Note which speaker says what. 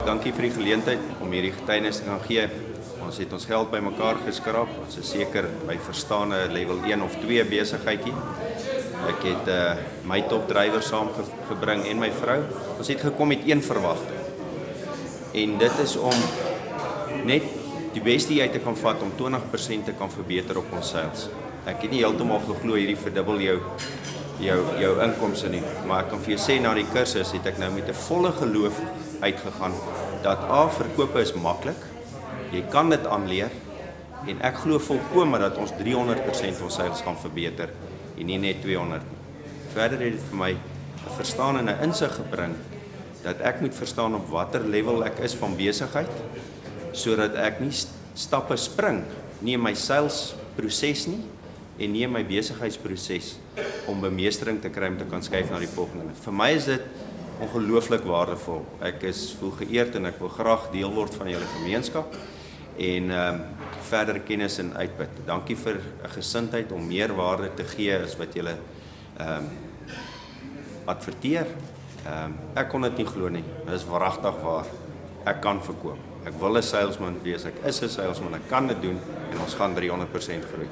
Speaker 1: Dankie vir die geleentheid om hierdie getuienis te kan gee. Ons het ons geld bymekaar geskraap. Ons is seker by verstaande level 1 of 2 besigheidjie. Ek het my topdrywer saamgebring en my vrou. Ons het gekom met een verwagting. En dit is om net die beste uit te kan vat om 20% te kan verbeter op ons sales. Ek het nie heeltemal geglo hierdie verdubbel jou inkomste nie, maar ek kan vir jou sê na die kursus het ek nou met 'n volle geloof uitgegaan dat verkope is maklik. Jy kan dit aanleer en ek glo volkome dat ons 300% ons sales gaan verbeter en nie net 200 nie. Verder het dit vir my 'n verstaan en 'n insig gebring dat ek moet verstaan op watter level ek is van besigheid sodat ek nie stappe spring nie in my sales proses nie en nie in my besigheidsproses om bemeestering te kry om te kan skuif na die volgende. Vir my is dit ongelooflik waardevol. Ek voel geëerd en ek wil graag deel word van julle gemeenskap en verder kennis en uitput. Dankie vir 'n gesindheid om meer waarde te gee as wat julle adverteer. Ek kon dit nie glo nie. Dit is waaragtig waar. Ek kan verkoop. Ek wil 'n salesman wees. Ek is 'n salesman. Ek kan dit doen en ons gaan 300% groei.